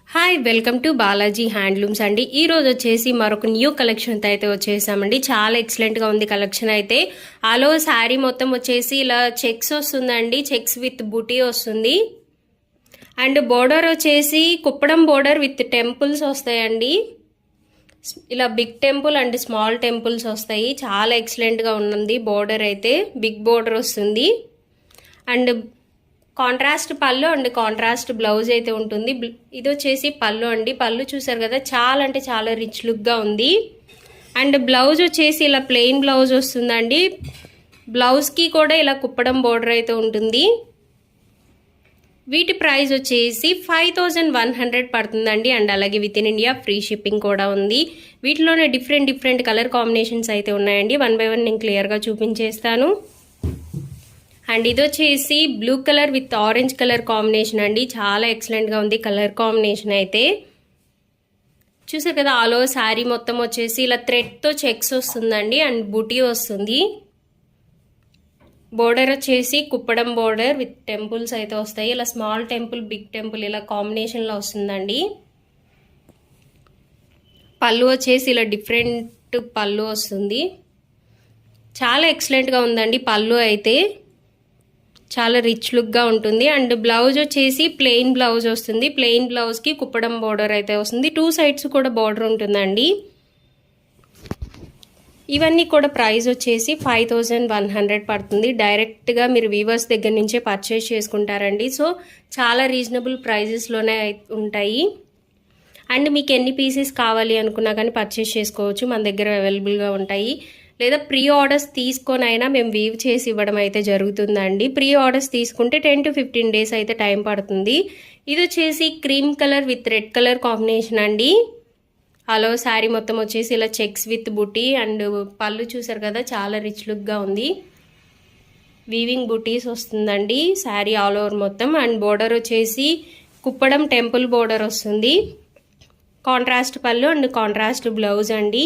Hi welcome to Balaji handlooms అండి. ఈ రోజు వచ్చేసి మరొక న్యూ కలెక్షన్ అయితే వచ్చేసామండి. చాలా ఎక్సలెంట్గా ఉంది కలెక్షన్ అయితే. ఆలో శారీ మొత్తం వచ్చేసి ఇలా చెక్స్ వస్తుందండి. చెక్స్ విత్ బుటీ వస్తుంది. అండ్ బోర్డర్ వచ్చేసి కుప్పడం బోర్డర్ విత్ టెంపుల్స్ వస్తాయండి. ఇలా big temple and small temples వస్తాయి. చాలా ఎక్సలెంట్గా ఉంది బోర్డర్ అయితే. బిగ్ బోర్డర్ వస్తుంది. అండ్ కాంట్రాస్ట్ పళ్ళు అండ్ కాంట్రాస్ట్ బ్లౌజ్ అయితే ఉంటుంది. ఇది వచ్చేసి పళ్ళు అండి. పళ్ళు చూసారు కదా, చాలా అంటే చాలా రిచ్ లుక్గా ఉంది. అండ్ బ్లౌజ్ వచ్చేసి ఇలా ప్లెయిన్ బ్లౌజ్ వస్తుందండి. బ్లౌజ్కి కూడా ఇలా కుప్పడం బోర్డర్ అయితే ఉంటుంది. వీటి ప్రైస్ వచ్చేసి 5100 పడుతుందండి. అండ్ అలాగే within India free shipping కూడా ఉంది. వీటిలోనే డిఫరెంట్ కలర్ కాంబినేషన్స్ అయితే ఉన్నాయండి. వన్ బై వన్ నేను క్లియర్గా చూపించేస్తాను. అండ్ ఇది వచ్చేసి blue colour with orange colour combination అండి. చాలా ఎక్సలెంట్గా ఉంది కలర్ కాంబినేషన్ అయితే. చూసారు కదా, ఆల్ ఓవర్ శారీ మొత్తం వచ్చేసి ఇలా థ్రెడ్తో చెక్స్ వస్తుందండి. అండ్ బుటీ వస్తుంది. బోర్డర్ వచ్చేసి కుప్పడం బోర్డర్ విత్ టెంపుల్స్ అయితే వస్తాయి. ఇలా స్మాల్ టెంపుల్, బిగ్ టెంపుల్ ఇలా కాంబినేషన్లో వస్తుందండి. పళ్ళు వచ్చేసి ఇలా డిఫరెంట్ పళ్ళు వస్తుంది. చాలా ఎక్సలెంట్గా ఉందండి పళ్ళు అయితే. చాలా రిచ్ లుక్గా ఉంటుంది. అండ్ బ్లౌజ్ వచ్చేసి ప్లెయిన్ బ్లౌజ్ వస్తుంది. ప్లెయిన్ బ్లౌజ్కి కుప్పడం బోర్డర్ అయితే వస్తుంది. 2 సైడ్స్ కూడా బోర్డర్ ఉంటుందండి. ఇవన్నీ కూడా ప్రైస్ వచ్చేసి 5100 పడుతుంది. డైరెక్ట్గా మీరు వీవర్స్ దగ్గర నుంచే పర్చేస్ చేసుకుంటారండి. సో చాలా రీజనబుల్ ప్రైజెస్లోనే ఉంటాయి. అండ్ మీకు ఎన్ని పీసెస్ కావాలి అనుకున్నా కానీ పర్చేస్ చేసుకోవచ్చు. మన దగ్గర అవైలబుల్గా ఉంటాయి. లేదా ప్రీ ఆర్డర్స్ తీసుకొని అయినా మేము వీవ్ చేసి ఇవ్వడం అయితే జరుగుతుందండి. ప్రీ ఆర్డర్స్ తీసుకుంటే 10 to 15 డేస్ అయితే టైం పడుతుంది. ఇది వచ్చేసి cream colour with red colour combination అండి. అలో శారీ మొత్తం వచ్చేసి ఇలా చెక్స్ విత్ బుటీ. అండ్ పళ్ళు చూసారు కదా, చాలా రిచ్ లుక్గా ఉంది. వీవింగ్ బుటీస్ వస్తుందండి శారీ ఆల్ ఓవర్ మొత్తం. అండ్ బోర్డర్ వచ్చేసి కుప్పడం టెంపుల్ బోర్డర్ వస్తుంది. కాంట్రాస్ట్ పళ్ళు అండ్ కాంట్రాస్ట్ బ్లౌజ్ అండి.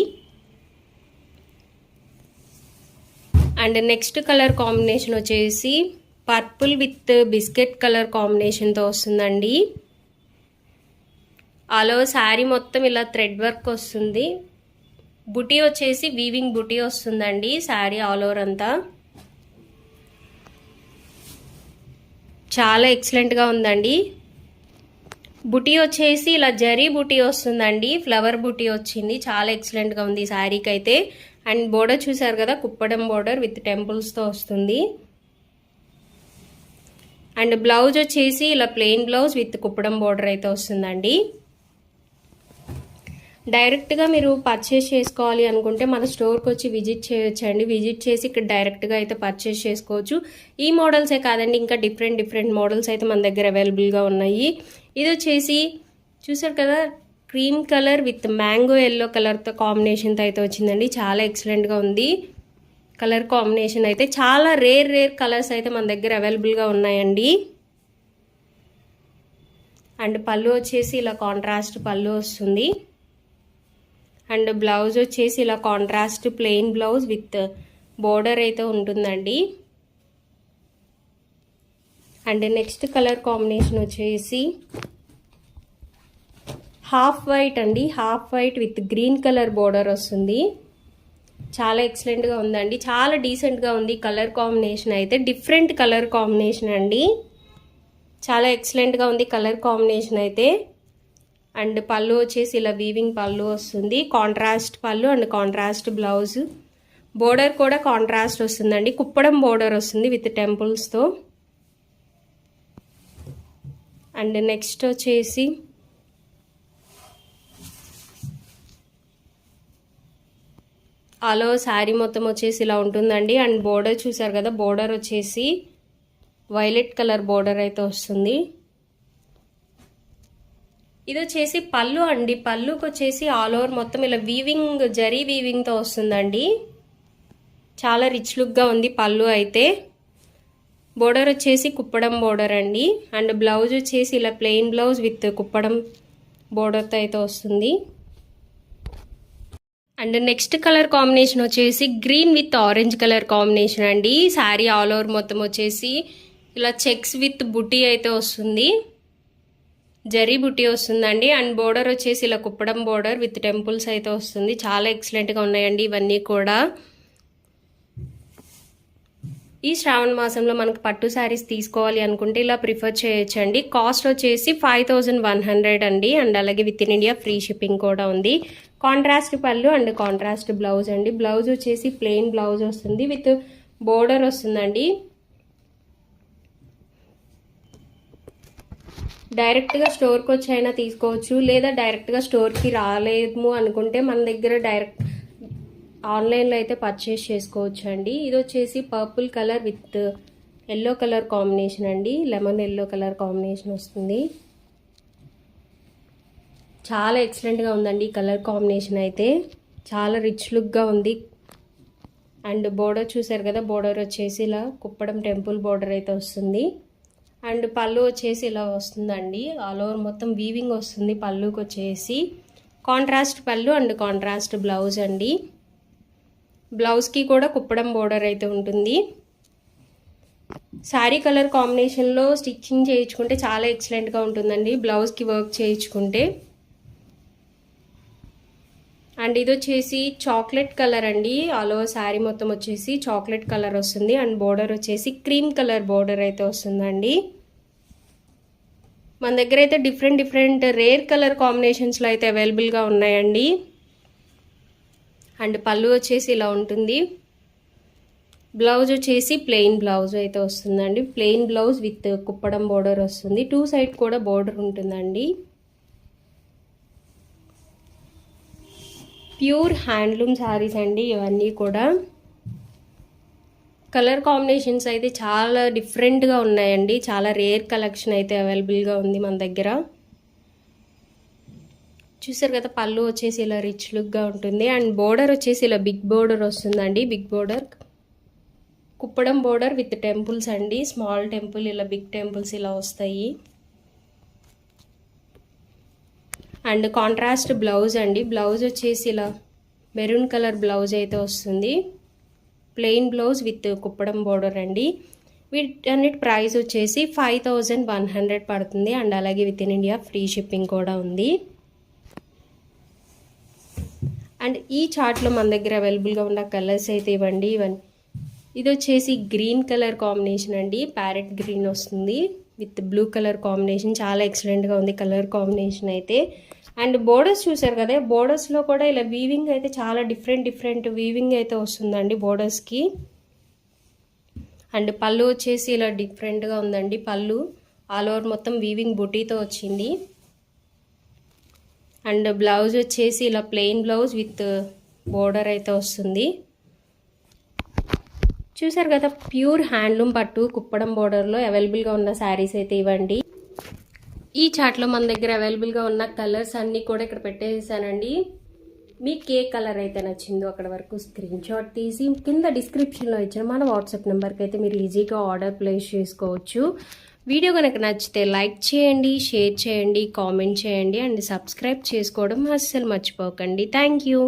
అండ్ నెక్స్ట్ కలర్ కాంబినేషన్ వచ్చేసి పర్పుల్ విత్ బిస్కెట్ కలర్ కాంబినేషన్తో వస్తుందండి. ఆల్ ఓవర్ శారీ మొత్తం ఇలా థ్రెడ్ వర్క్ వస్తుంది. బుటీ వచ్చేసి వీవింగ్ బుటీ వస్తుందండి శారీ ఆల్ ఓవర్ అంతా. చాలా ఎక్సలెంట్గా ఉందండి. బుటీ వచ్చేసి ఇలా జరీ బుటీ వస్తుందండి. ఫ్లవర్ బుటీ వచ్చింది. చాలా ఎక్సలెంట్గా ఉంది ఈ శారీకి అయితే. అండ్ బోర్డర్ చూసారు కదా, కుప్పడం బోర్డర్ విత్ టెంపుల్స్తో వస్తుంది. అండ్ బ్లౌజ్ వచ్చేసి ఇలా plain blouse with Kuppadam border అయితే వస్తుందండి. డైరెక్ట్గా మీరు పర్చేస్ చేసుకోవాలి అనుకుంటే మన స్టోర్కి వచ్చి విజిట్ చేయొచ్చండి. విజిట్ చేసి ఇక్కడ డైరెక్ట్గా అయితే పర్చేస్ చేసుకోవచ్చు. ఈ మోడల్సే కాదండి, ఇంకా డిఫరెంట్ మోడల్స్ అయితే మన దగ్గర అవైలబుల్గా ఉన్నాయి. ఇది వచ్చేసి చూసారు కదా, cream colour with mango yellow కలర్తో కాంబినేషన్తో అయితే వచ్చిందండి. చాలా ఎక్సలెంట్గా ఉంది కలర్ కాంబినేషన్ అయితే. చాలా రేర్ కలర్స్ అయితే మన దగ్గర అవైలబుల్గా ఉన్నాయండి. అండ్ పళ్ళు వచ్చేసి ఇలా కాంట్రాస్ట్ పళ్ళు వస్తుంది. అండ్ బ్లౌజ్ వచ్చేసి ఇలా contrast plain blouse with border అయితే ఉంటుందండి. అండ్ నెక్స్ట్ కలర్ కాంబినేషన్ వచ్చేసి హాఫ్ వైట్ అండి. Half white with green colour border వస్తుంది. చాలా ఎక్సలెంట్గా ఉందండి. చాలా డీసెంట్గా ఉంది కలర్ కాంబినేషన్ అయితే. డిఫరెంట్ కలర్ కాంబినేషన్ అండి. చాలా ఎక్సలెంట్గా ఉంది కలర్ కాంబినేషన్ అయితే. అండ్ పళ్ళు వచ్చేసి ఇలా వీవింగ్ పళ్ళు వస్తుంది. కాంట్రాస్ట్ పళ్ళు అండ్ కాంట్రాస్ట్ బ్లౌజ్. బోర్డర్ కూడా కాంట్రాస్ట్ వస్తుందండి. కుప్పడం బోర్డర్ వస్తుంది విత్ టెంపుల్స్తో. అండ్ నెక్స్ట్ వచ్చేసి ఆల్ ఓవర్ శారీ మొత్తం వచ్చేసి ఇలా ఉంటుందండి. అండ్ బోర్డర్ చూసారు కదా, బోర్డర్ వచ్చేసి వైలెట్ కలర్ బోర్డర్ అయితే వస్తుంది. ఇది వచ్చేసి పళ్ళు అండి. పళ్ళుకి వచ్చేసి ఆల్ ఓవర్ మొత్తం ఇలా వీవింగ్, జరీ వీవింగ్తో వస్తుందండి. చాలా రిచ్ లుక్గా ఉంది పళ్ళు అయితే. బోర్డర్ వచ్చేసి కుప్పడం బోర్డర్ అండి. అండ్ బ్లౌజ్ వచ్చేసి ఇలా ప్లెయిన్ బ్లౌజ్ విత్ కుప్పడం బోర్డర్తో అయితే వస్తుంది. అండ్ నెక్స్ట్ కలర్ కాంబినేషన్ వచ్చేసి green with orange colour combination అండి. శారీ ఆల్ ఓవర్ మొత్తం వచ్చేసి ఇలా చెక్స్ విత్ బుటీ అయితే వస్తుంది. జరీ బుట్టి వస్తుందండి. అండ్ బోర్డర్ వచ్చేసి ఇలా కుప్పడం బోర్డర్ విత్ టెంపుల్స్ అయితే వస్తుంది. చాలా ఎక్సలెంట్గా ఉన్నాయండి ఇవన్నీ కూడా. ఈ శ్రావణ మాసంలో మనకు పట్టు శారీస్ తీసుకోవాలి అనుకుంటే ఇలా ప్రిఫర్ చేయొచ్చండి. కాస్ట్ వచ్చేసి 5100 అండి. అండ్ అలాగే within India free shipping కూడా ఉంది. కాంట్రాస్ట్ పళ్ళు అండ్ కాంట్రాస్ట్ బ్లౌజ్ అండి. బ్లౌజ్ వచ్చేసి ప్లెయిన్ బ్లౌజ్ వస్తుంది విత్ బోర్డర్ వస్తుందండి. డైరెక్ట్గా స్టోర్కి వచ్చి అయినా తీసుకోవచ్చు, లేదా డైరెక్ట్గా స్టోర్కి రాలేము అనుకుంటే మన దగ్గర డైరెక్ట్ ఆన్లైన్లో అయితే పర్చేస్ చేసుకోవచ్చు అండి. ఇది వచ్చేసి purple colour with yellow colour combination అండి. లెమన్ ఎల్లో కలర్ కాంబినేషన్ వస్తుంది. చాలా ఎక్సలెంట్గా ఉందండి ఈ కలర్ కాంబినేషన్ అయితే. చాలా రిచ్ లుక్గా ఉంది. అండ్ బోర్డర్ చూసారు కదా, బోర్డర్ వచ్చేసి ఇలా కుప్పడం టెంపుల్ బోర్డర్ అయితే వస్తుంది. అండ్ పళ్ళు వచ్చేసి ఇలా వస్తుందండి. ఆల్ ఓవర్ మొత్తం వీవింగ్ వస్తుంది పళ్ళుకి వచ్చేసి. కాంట్రాస్ట్ పళ్ళు అండ్ కాంట్రాస్ట్ బ్లౌజ్ అండి. బ్లౌజ్కి కూడా కుప్పడం బోర్డర్ అయితే ఉంటుంది. శారీ కలర్ కాంబినేషన్లో స్టిచ్చింగ్ చేయించుకుంటే చాలా ఎక్సలెంట్గా ఉంటుందండి బ్లౌజ్కి వర్క్ చేయించుకుంటే. అండ్ ఇది వచ్చేసి చాక్లెట్ కలర్ అండి. ఆల్ ఓవర్ శారీ మొత్తం వచ్చేసి చాక్లెట్ కలర్ వస్తుంది. అండ్ బోర్డర్ వచ్చేసి క్రీమ్ కలర్ బోర్డర్ అయితే వస్తుందండి. మన దగ్గర అయితే డిఫరెంట్ రేర్ కలర్ కాంబినేషన్స్లో అయితే అవైలబుల్గా ఉన్నాయండి. అండ్ పళ్ళు వచ్చేసి ఇలా ఉంటుంది. బ్లౌజ్ వచ్చేసి ప్లెయిన్ బ్లౌజ్ అయితే వస్తుందండి. Plain blouse with Kuppadam border వస్తుంది. 2 సైడ్ కూడా బోర్డర్ ఉంటుందండి. ప్యూర్ హ్యాండ్లూమ్ శారీస్ అండి ఇవన్నీ కూడా. కలర్ కాంబినేషన్స్ అయితే చాలా డిఫరెంట్గా ఉన్నాయండి. చాలా రేర్ కలెక్షన్ అయితే అవైలబుల్గా ఉంది మన దగ్గర. చూసారు కదా, పళ్ళు వచ్చేసి ఇలా రిచ్ లుక్గా ఉంటుంది. అండ్ బోర్డర్ వచ్చేసి ఇలా బిగ్ బోర్డర్ వస్తుందండి. Big border Kuppadam border with temples అండి. స్మాల్ టెంపుల్, ఇలా బిగ్ టెంపుల్స్ ఇలా వస్తాయి. అండ్ కాంట్రాస్ట్ బ్లౌజ్ అండి. బ్లౌజ్ వచ్చేసి ఇలా మెరూన్ కలర్ బ్లౌజ్ అయితే వస్తుంది. Plain blouse with Kuppadam border అండి. వీటన్నిటి ప్రైస్ వచ్చేసి 5100 పడుతుంది. అండ్ అలాగే within India free shipping కూడా ఉంది. అండ్ ఈ చార్ట్లో మన దగ్గర అవైలబుల్గా ఉన్న కలర్స్ అయితే ఇవ్వండి. ఇది వచ్చేసి గ్రీన్ కలర్ కాంబినేషన్ అండి. ప్యారెట్ గ్రీన్ వస్తుంది విత్ బ్లూ కలర్ కాంబినేషన్. చాలా ఎక్సలెంట్గా ఉంది కలర్ కాంబినేషన్ అయితే. అండ్ బోర్డర్స్ చూసారు కదా, బోర్డర్స్లో కూడా ఇలా వీవింగ్ అయితే చాలా డిఫరెంట్ వీవింగ్ అయితే వస్తుందండి బోర్డర్స్కి. అండ్ పళ్ళు వచ్చేసి ఇలా డిఫరెంట్గా ఉందండి. పళ్ళు ఆల్ ఓవర్ మొత్తం వీవింగ్ బుటీతో వచ్చింది. అండ్ బ్లౌజ్ వచ్చేసి ఇలా ప్లెయిన్ బ్లౌజ్ విత్ బోర్డర్ అయితే వస్తుంది. చూసారు కదా, ప్యూర్ హ్యాండ్లూమ్ పట్టు కుప్పడం బోర్డర్లో అవైలబుల్గా ఉన్న శారీస్ అయితే ఇవ్వండి. ఈ చార్ట్లో మన దగ్గర అవైలబుల్గా ఉన్న కలర్స్ అన్నీ కూడా ఇక్కడ పెట్టేసానండి. మీకు ఏ కలర్ అయితే నచ్చిందో అక్కడ వరకు స్క్రీన్ షాట్ తీసి కింద డిస్క్రిప్షన్లో ఇచ్చిన మన వాట్సాప్ నెంబర్కి అయితే మీరు ఈజీగా ఆర్డర్ ప్లేస్ చేసుకోవచ్చు. వీడియో కనుక నచ్చితే లైక్ చేయండి, షేర్ చేయండి, కామెంట్ చేయండి అండ్ సబ్స్క్రైబ్ చేసుకోవడం అస్సలు మర్చిపోకండి. Thank you.